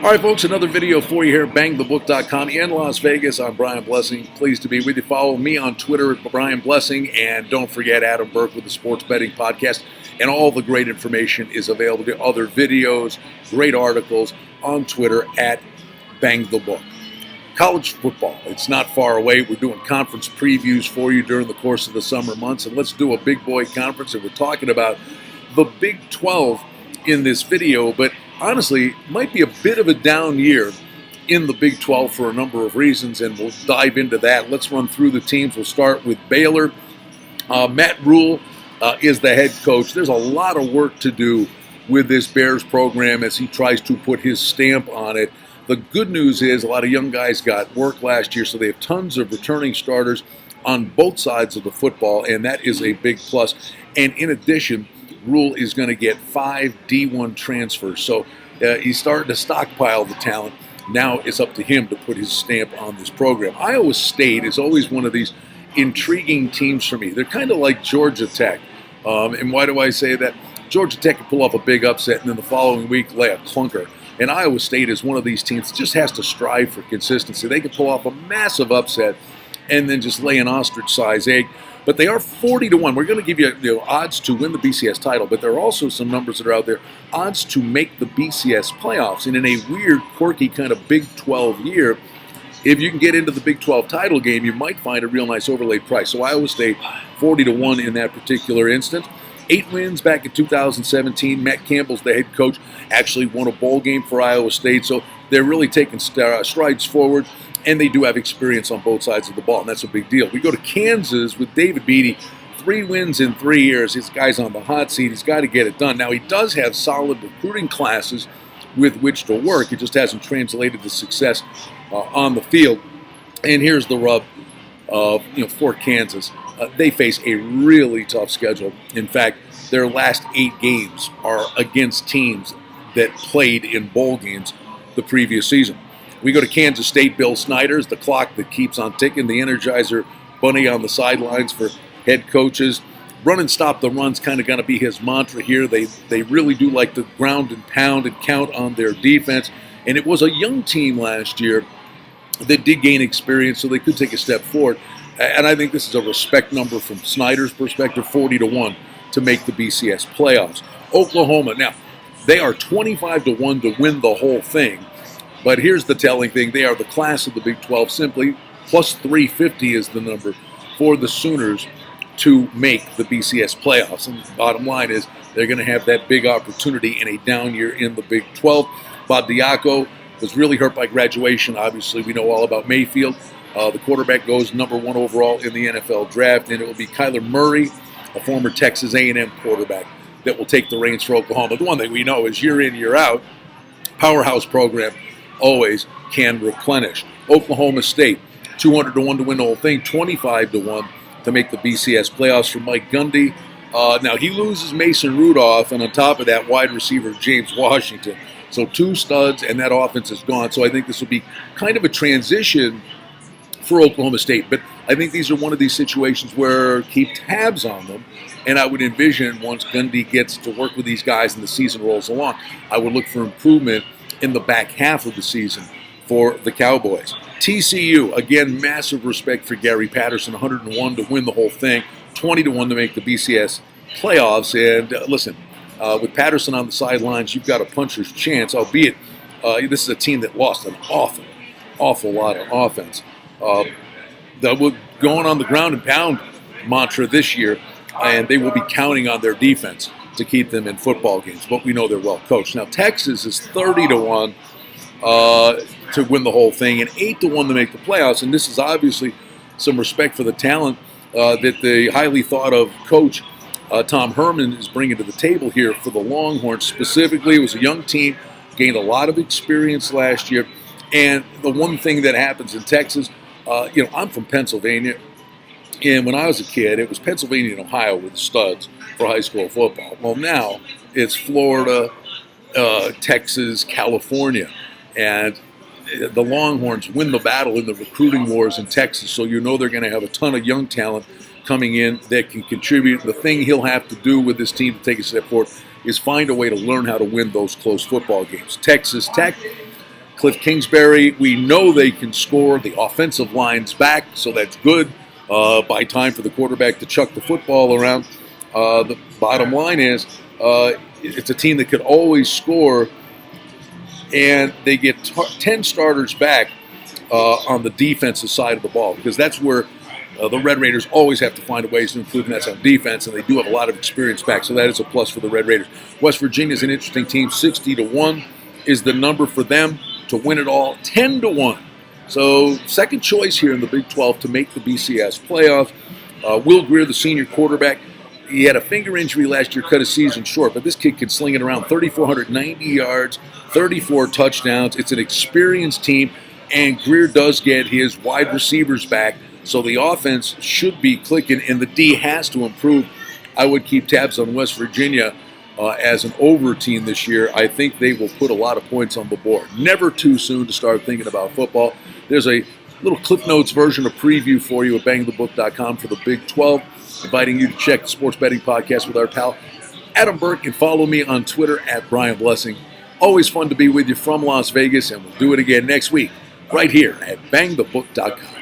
All right, folks, another video for you here at bangthebook.com in Las Vegas. I'm Brian Blessing. Pleased to be with you. Follow me on Twitter at Brian Blessing. And don't forget Adam Burke with the Sports Betting Podcast. And all the great information is available to other videos, great articles on Twitter at bangthebook. College football, it's not far away. We're doing conference previews for you during the course of the summer months. And let's do a big boy conference. And we're talking about the Big 12 in this video. But honestly, might be a bit of a down year in the Big 12 for a number of reasons, and we'll dive into that. Let's run through the teams. We'll start with Baylor. Matt Rule is the head coach. There's a lot of work to do with this Bears program as he tries to put his stamp on it. The good news is a lot of young guys got work last year, so they have tons of returning starters on both sides of the football, and that is a big plus. And in addition, Rule is going to get 5 D1 transfers. So he's starting to stockpile the talent. Now it's up to him to put his stamp on this program. Iowa State is always one of these intriguing teams for me. They're kind of like Georgia Tech. And why do I say that? Georgia Tech can pull off a big upset and then the following week lay a clunker. And Iowa State is one of these teams that just has to strive for consistency. They can pull off a massive upset and then just lay an ostrich-sized egg. But they are 40-1. We're going to give you odds to win the BCS title, but there are also some numbers that are out there. Odds to make the BCS playoffs. And in a weird, quirky kind of Big 12 year, if you can get into the Big 12 title game, you might find a real nice overlay price. So Iowa State, 40-1 in that particular instance. 8 wins back in 2017. Matt Campbell's the head coach, actually won a bowl game for Iowa State. So they're really taking strides forward. And they do have experience on both sides of the ball, and that's a big deal. We go to Kansas with David Beatty. 3 wins in 3 years. This guy's on the hot seat. He's got to get it done. Now, he does have solid recruiting classes with which to work. It just hasn't translated to success on the field. And here's the rub for Kansas. They face a really tough schedule. In fact, their last 8 games are against teams that played in bowl games the previous season. We go to Kansas State. Bill Snyder's the clock that keeps on ticking, the Energizer bunny on the sidelines for head coaches. Run and stop the run's kind of going to be his mantra here. They really do like to ground and pound and count on their defense. And it was a young team last year that did gain experience, so they could take a step forward. And I think this is a respect number from Snyder's perspective, 40-1 to make the BCS playoffs. Oklahoma, now, they are 25-1 to win the whole thing. But here's the telling thing. They are the class of the Big 12 simply. Plus 350 is the number for the Sooners to make the BCS playoffs. And the bottom line is they're going to have that big opportunity in a down year in the Big 12. Bob Diaco was really hurt by graduation. Obviously, we know all about Mayfield. The quarterback goes number 1 overall in the NFL draft, and it will be Kyler Murray, a former Texas A&M quarterback, that will take the reins for Oklahoma. The one thing we know is year in, year out, powerhouse program always can replenish. Oklahoma State, 200-1 to win the whole thing, 25-1 to make the BCS playoffs for Mike Gundy. Now, he loses Mason Rudolph, and on top of that, wide receiver James Washington. So 2 studs, and that offense is gone. So I think this will be kind of a transition for Oklahoma State. But I think these are one of these situations where keep tabs on them. And I would envision once Gundy gets to work with these guys and the season rolls along, I would look for improvement in the back half of the season for the Cowboys. TCU, again, massive respect for Gary Patterson, 101 to win the whole thing, 20-1 to make the BCS playoffs. And listen, with Patterson on the sidelines, you've got a puncher's chance, albeit this is a team that lost an awful lot of offense. They're going on the ground and pound mantra this year, and they will be counting on their defense to keep them in football games, but we know they're well coached. Now, Texas is 30-1 to win the whole thing and 8-1 to make the playoffs, and this is obviously some respect for the talent that the highly thought of coach Tom Herman is bringing to the table here for the Longhorns. Specifically, it was a young team, gained a lot of experience last year, and the one thing that happens in Texas, I'm from Pennsylvania, and when I was a kid, it was Pennsylvania and Ohio were the studs for high school football. Well, now it's Florida, Texas, California, and the Longhorns win the battle in the recruiting wars in Texas, so you know they're going to have a ton of young talent coming in that can contribute. The thing he'll have to do with this team to take a step forward is find a way to learn how to win those close football games. Texas Tech, Cliff Kingsbury, we know they can score. The offensive line's back, so that's good. By time for the quarterback to chuck the football around. The bottom line is it's a team that could always score, and they get 10 starters back on the defensive side of the ball, because that's where the Red Raiders always have to find ways to improve, and that's on defense, and they do have a lot of experience back, so that is a plus for the Red Raiders. West Virginia is an interesting team. 60-1 is the number for them to win it all. 10-1. So second choice here in the Big 12 to make the BCS playoffs. Will Greer, the senior quarterback, he had a finger injury last year, cut his season short, but this kid can sling it around. 3,490 yards, 34 touchdowns. It's an experienced team, and Greer does get his wide receivers back, so the offense should be clicking, and the D has to improve. I would keep tabs on West Virginia as an over team this year. I think they will put a lot of points on the board. Never too soon to start thinking about football. There's a little Cliff Notes version of preview for you at bangthebook.com for the Big 12. Inviting you to check the Sports Betting Podcast with our pal Adam Burke, and follow me on Twitter at Brian Blessing. Always fun to be with you from Las Vegas, and we'll do it again next week right here at bangthebook.com.